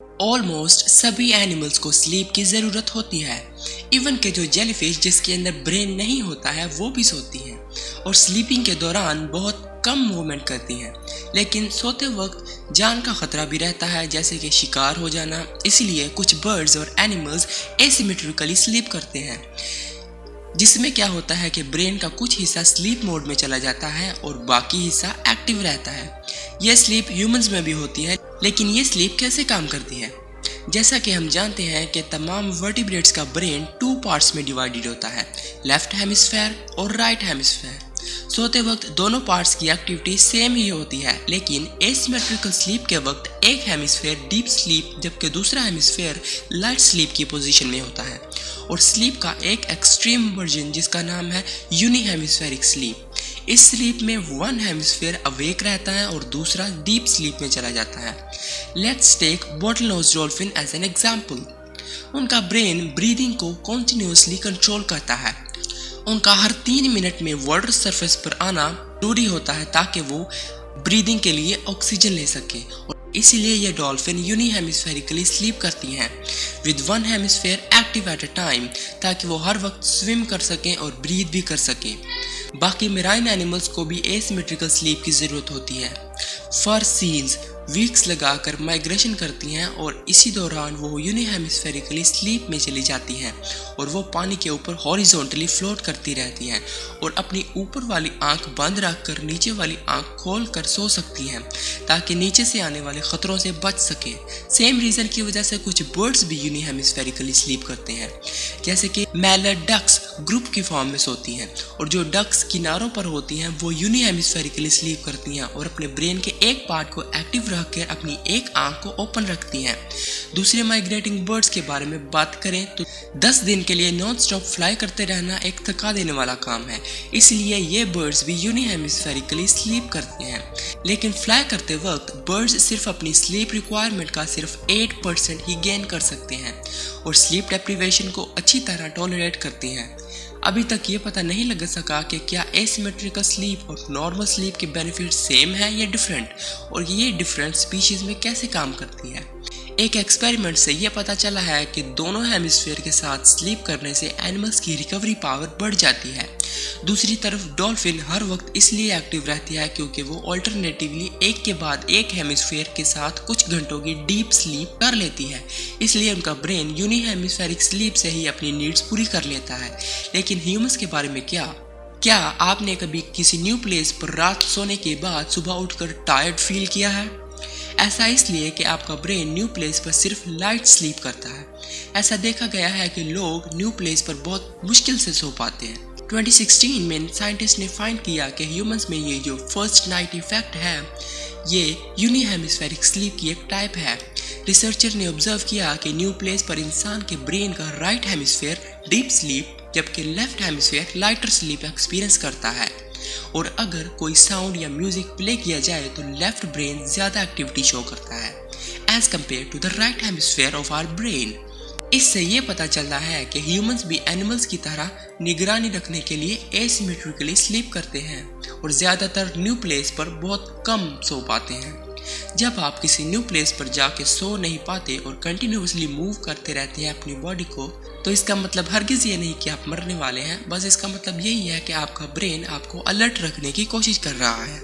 Almost सभी animals को sleep की ज़रूरत होती है। इवन के जो जेलीफिश जिसके अंदर ब्रेन नहीं होता है वो भी सोती हैं और स्लीपिंग के दौरान बहुत कम मूवमेंट करती हैं, लेकिन सोते वक्त जान का खतरा भी रहता है, जैसे कि शिकार हो जाना। इसलिए कुछ बर्ड्स और एनिमल्स एसिमेट्रिकली स्लीप करते हैं, जिसमें क्या होता है कि ब्रेन का कुछ हिस्सा स्लीप मोड में चला जाता है और बाकी हिस्सा एक्टिव रहता है। यह स्लीप ह्यूमंस में भी होती है, लेकिन ये स्लीप कैसे काम करती है? जैसा कि हम जानते हैं कि तमाम वर्टिब्रेट्स का ब्रेन 2 पार्ट्स में डिवाइडेड होता है, लेफ्ट हेमिस्फेयर और राइट हेमिस्फेयर। सोते वक्त दोनों पार्ट्स की एक्टिविटी सेम ही होती है, लेकिन एसिमेट्रिकल स्लीप के वक्त एक हेमिस्फेयर डीप स्लीप जबकि दूसरा हेमिस्फेयर लाइट स्लीप की पोजीशन में होता है। और स्लीप का एक एक्सट्रीम वर्जन जिसका नाम है यूनी हेमिस्फेरिक स्लीप। इस स्लीप में वन हेमिस्फेयर अवेक रहता है और दूसरा डीप स्लीप में चला जाता है। Let's take bottlenose dolphin as an example. उनका ब्रेन ब्रीदिंग को कॉन्टिन्यूसली कंट्रोल करता है। उनका हर 3 मिनट में वाटर सरफेस पर आना जरूरी होता है ताकि वो ब्रीदिंग के लिए ऑक्सीजन ले सके, और इसीलिए ये डॉल्फिन यूनी हेमिस्फेरिकली स्लीप करती हैं with one hemisphere active at a time, ताकि वो हर वक्त स्विम कर सकें और ब्रीथ भी कर सकें। बाकी मेराइन एनिमल्स को भी एसिमेट्रिकल स्लीप की ज़रूरत होती है। फर सील्स वीक्स लगाकर माइग्रेशन करती हैं और इसी दौरान वो यूनी हेमिस्फेरिकली स्लीप में चली जाती हैं और वो पानी के ऊपर हॉरिजॉन्टली फ्लोट करती रहती हैं और अपनी ऊपर वाली आंख बंद रखकर नीचे वाली आंख खोल कर सो सकती हैं ताकि नीचे से आने वाले खतरों से बच सकें। सेम रीज़न की वजह से कुछ बर्ड्स भी यूनी हेमिस्फेरिकली स्लीप करते हैं, जैसे कि मैलट डक्स ग्रुप की फॉर्म में सोती हैं, और जो डक्स किनारों पर होती हैं वो यूनी हेमिस्फेरिकली स्लीप करती हैं और अपने ब्रेन के एक पार्ट को एक्टिव रखकर अपनी एक आंख को ओपन रखती हैं। दूसरे माइग्रेटिंग बर्ड्स के बारे में बात करें तो 10 दिन के लिए नॉन स्टॉप फ्लाई करते रहना एक थका देने वाला काम है, इसलिए ये बर्ड्स भी यूनी हेमिस्फेरिकली स्लीप करते हैं। लेकिन फ्लाई करते वक्त बर्ड्स सिर्फ अपनी स्लीप रिक्वायरमेंट का सिर्फ 8% ही गेन कर सकते हैं और स्लीप डेप्रिवेशन को अच्छी तरह टॉलरेट करते हैं। अभी तक ये पता नहीं लग सका कि क्या एसिमेट्रिकल स्लीप और नॉर्मल स्लीप के बेनिफिट सेम है या डिफरेंट, और ये डिफरेंट स्पीशीज में कैसे काम करती है। एक एक्सपेरिमेंट से यह पता चला है कि दोनों हेमिस्फेयर के साथ स्लीप करने से एनिमल्स की रिकवरी पावर बढ़ जाती है। दूसरी तरफ डॉल्फिन हर वक्त इसलिए एक्टिव रहती है क्योंकि वो ऑल्टरनेटिवली एक के बाद एक हेमिस्फेयर के साथ कुछ घंटों की डीप स्लीप कर लेती है, इसलिए उनका ब्रेन यूनी हेमिस्फेरिक स्लीप से ही अपनी नीड्स पूरी कर लेता है। लेकिन ह्यूमंस के बारे में क्या आपने कभी किसी न्यू प्लेस पर रात सोने के बाद सुबह उठकर टायर्ड फील किया है? ऐसा इसलिए कि आपका ब्रेन न्यू प्लेस पर सिर्फ लाइट स्लीप करता है। ऐसा देखा गया है कि लोग न्यू प्लेस पर बहुत मुश्किल से सो पाते हैं। 2016 में साइंटिस्ट ने फाइंड किया कि ह्यूमंस में ये जो फर्स्ट नाइट इफेक्ट है ये यूनी हेमिस्फेरिक स्लीप की एक टाइप है। रिसर्चर ने ऑब्जर्व किया कि न्यू प्लेस पर इंसान के ब्रेन का राइट हेमिस्फेयर डीप स्लीप जबकि left hemisphere lighter sleep experience करता है, और अगर कोई साउंड या म्यूजिक प्ले किया जाए तो लेफ्ट ब्रेन ज्यादा एक्टिविटी शो करता है as compared to the right hemisphere of our brain. इससे ये पता चलता है कि ह्यूमंस भी एनिमल्स की तरह निगरानी रखने के लिए एसिमेट्रिकली स्लीप करते हैं और ज्यादातर न्यू प्लेस पर बहुत कम सो पाते हैं। जब आप किसी न्यू प्लेस पर जाके सो नहीं पाते और कंटिन्यूसली मूव करते रहते हैं अपनी बॉडी को, तो इसका मतलब हरगिज ये नहीं कि आप मरने वाले हैं। बस इसका मतलब यही है कि आपका ब्रेन आपको अलर्ट रखने की कोशिश कर रहा है।